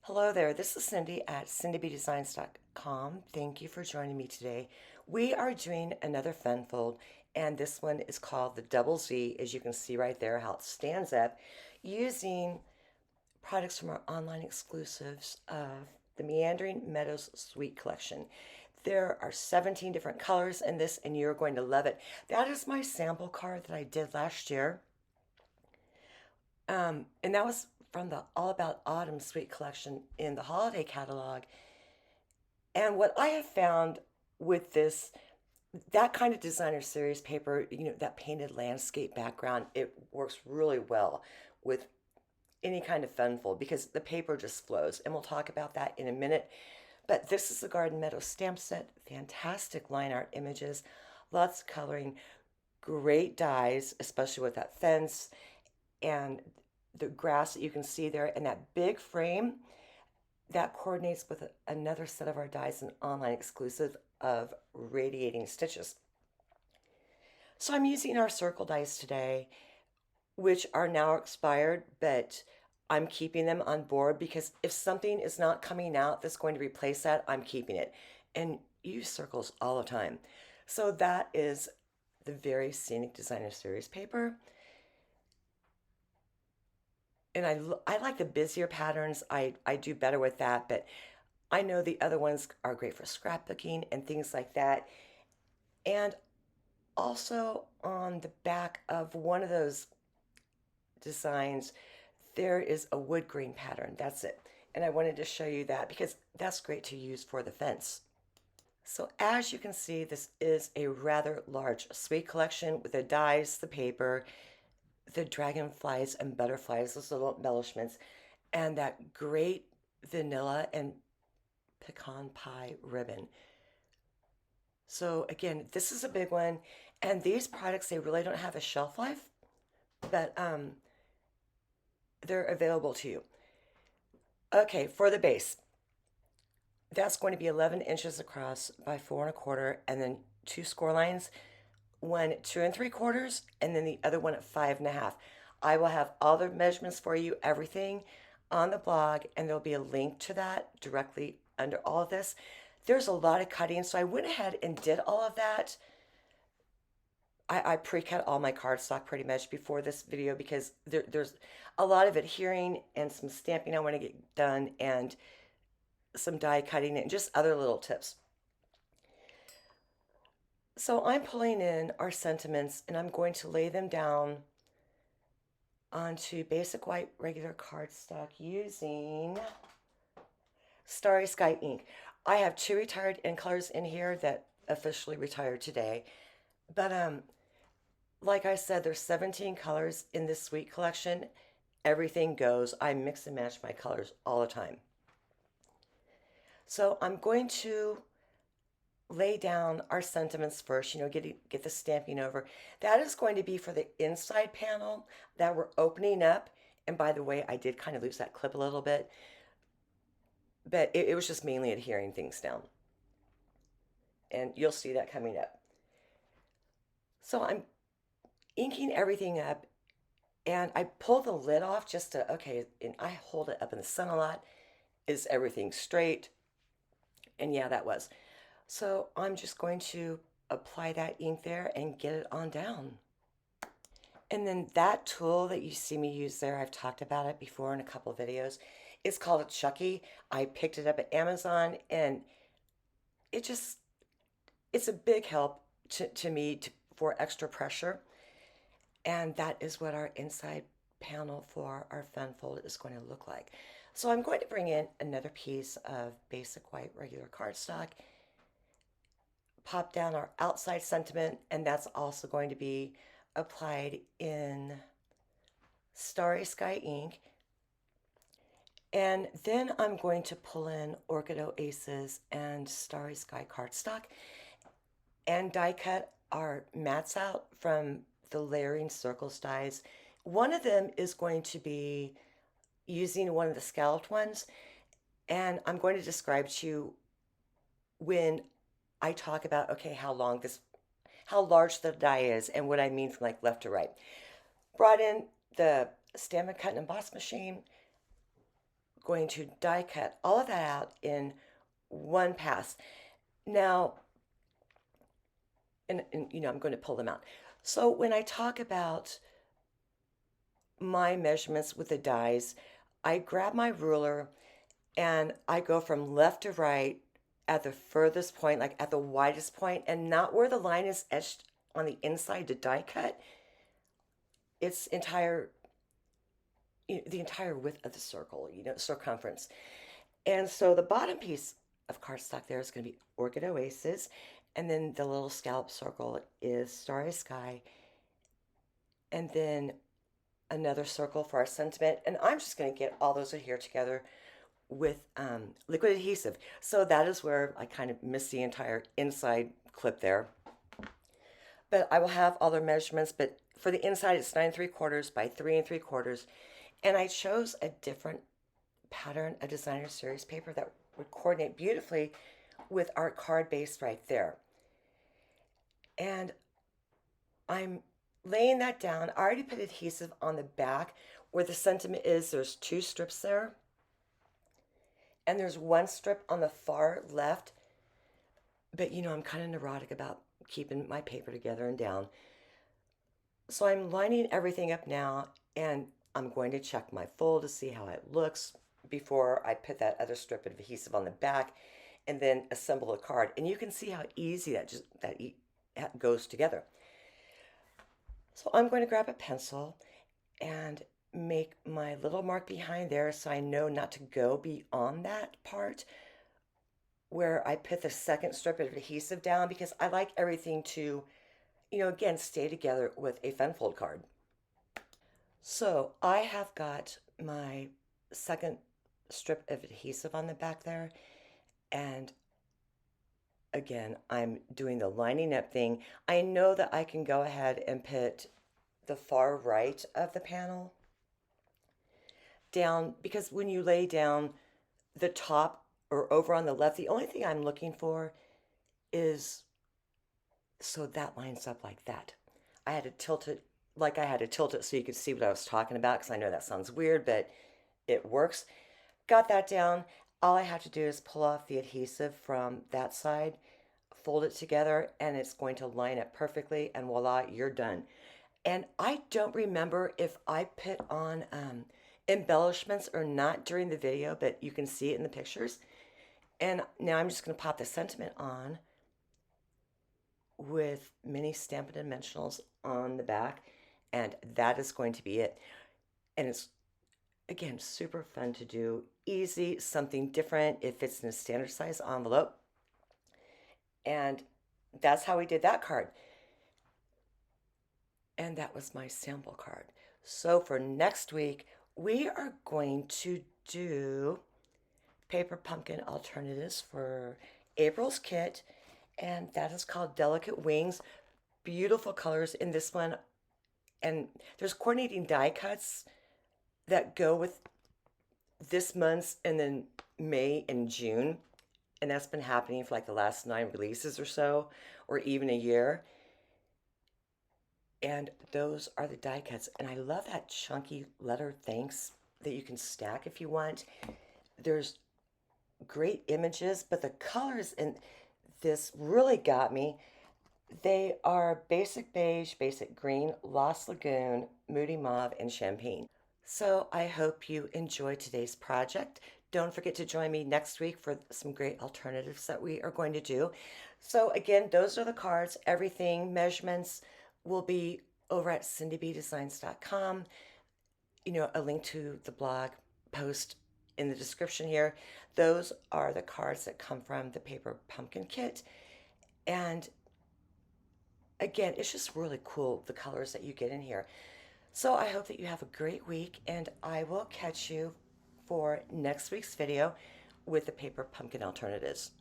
Hello there, this is Cindy at cindybdesigns.com. Thank you for joining me today. We are doing another fun fold, and this one is called the Double Z, as you can see right there, how it stands up, using products from our online exclusives of the Meandering Meadows Suite Collection. There are 17 different colors in this, and you're going to love it. That is my sample card that I did last year. And that was from the All About Autumn Suite Collection in the holiday catalog. And what I have found with this, that kind of designer series paper, that painted landscape background, it works really well with any kind of fun fold because the paper just flows. And we'll talk about that in a minute. But this is the Garden Meadow stamp set. Fantastic line art images, lots of coloring, great dies, especially with that fence and the grass that you can see there, and that big frame that coordinates with another set of our dies, an online exclusive of Radiating Stitches. So I'm using our circle dies today, which are now expired, but I'm keeping them on board because if something is not coming out that's going to replace that, I'm keeping it. And use circles all the time. So that is the Very Scenic Designer Series paper. And I like the busier patterns. I do better with that, but I know the other ones are great for scrapbooking and things like that. And also on the back of one of those designs, there is a wood grain pattern. That's it. And I wanted to show you that because that's great to use for the fence. So as you can see, this is a rather large suite collection with the dies, the paper, the dragonflies and butterflies, those little embellishments, and that great vanilla and pecan pie ribbon. So again, this is a big one, and these products, they really don't have a shelf life, but they're available to you. Okay, for the base, that's going to be 11 inches across by 4 1/4, and then 2 score lines, one 2 3/4, and then the other one at 5 1/2. I will have all the measurements for you, everything on the blog, and there'll be a link to that directly under all of this. There's a lot of cutting, so I went ahead and did all of that. I pre-cut all my cardstock pretty much before this video because there's a lot of adhering and some stamping I want to get done and some die cutting and just other little tips. So I'm pulling in our sentiments and I'm going to lay them down onto basic white regular cardstock using Starry Sky ink. I have 2 retired ink colors in here that officially retired today. But like I said, there's 17 colors in this suite collection. Everything goes. I mix and match my colors all the time. So I'm going to lay down our sentiments first, get the stamping over. That is going to be for the inside panel that we're opening up. And by the way, I did kind of lose that clip a little bit, but it was just mainly adhering things down. And you'll see that coming up. So I'm inking everything up and I pull the lid off just to, okay, and I hold it up in the sun a lot. Is everything straight? And yeah, that was. So I'm just going to apply that ink there and get it on down. And then that tool that you see me use there, I've talked about it before in a couple of videos. It's called a Chucky. I picked it up at Amazon and it's a big help to me for extra pressure. And that is what our inside panel for our fun fold is going to look like. So I'm going to bring in another piece of basic white regular cardstock, pop down our outside sentiment, and that's also going to be applied in Starry Sky ink. And then I'm going to pull in Orchid Oasis and Starry Sky cardstock and die cut our mats out from the layering circles dies. One of them is going to be using one of the scalloped ones, and I'm going to describe to you when I talk about, okay, how large the die is and what I mean from like left to right. Brought in the Stampin' Cut and Emboss machine, going to die cut all of that out in one pass. Now, and you know, I'm going to pull them out. So when I talk about my measurements with the dies, I grab my ruler and I go from left to right at the furthest point, like at the widest point, and not where the line is etched on the inside to die cut. It's entire, the entire width of the circle, you know, circumference. And so the bottom piece of cardstock there is going to be Orchid Oasis, and then the little scallop circle is Starry Sky, and then another circle for our sentiment. And I'm just going to get all those here together with liquid adhesive. So that is where I kind of missed the entire inside clip there. But I will have all their measurements, but for the inside it's 9 3/4 by 3 3/4. And I chose a different pattern, a designer series paper that would coordinate beautifully with our card base right there. And I'm laying that down. I already put adhesive on the back where the sentiment is. There's 2 strips there, and there's 1 strip on the far left. But you know, I'm kind of neurotic about keeping my paper together and down. So I'm lining everything up now, and I'm going to check my fold to see how it looks before I put that other strip of adhesive on the back and then assemble the card. And you can see how easy that goes together. So I'm going to grab a pencil and make my little mark behind there so I know not to go beyond that part where I put the second strip of adhesive down, because I like everything to, you know, again, stay together with a fun fold card. So I have got my second strip of adhesive on the back there, and again, I'm doing the lining up thing. I know that I can go ahead and put the far right of the panel down, because when you lay down the top or over on the left, the only thing I'm looking for is so that lines up like that. I had to tilt it like I had to tilt it so you could see what I was talking about, because I know that sounds weird, but it works. Got that down. All I have to do is pull off the adhesive from that side, fold it together, and it's going to line up perfectly, and voila, you're done. And I don't remember if I put on embellishments or not during the video, but you can see it in the pictures. And now I'm just going to pop the sentiment on with mini Stampin' Dimensionals on the back, and that is going to be it. And it's, again, super fun to do, easy, something different. It fits in a standard size envelope, and that's how we did that card. And that was my sample card. So for next week, we are going to do paper pumpkin alternatives for April's kit, and that is called Delicate Wings. Beautiful colors in this one, and there's coordinating die cuts that go with this month's and then May and June, and that's been happening for like the last 9 releases or so, or even a year. And those are the die cuts, and I love that chunky letter thanks that you can stack if you want. There's great images, but the colors in this really got me. They are basic beige, basic green, Lost Lagoon, moody mauve, and champagne. So I hope you enjoyed today's project. Don't forget to join me next week for some great alternatives that we are going to do. So again, those are the cards. Everything, measurements will be over at cindybdesigns.com. You know, a link to the blog post in the description here. Those are the cards that come from the paper pumpkin kit. And again, it's just really cool, the colors that you get in here. So I hope that you have a great week, and I will catch you for next week's video with the paper pumpkin alternatives.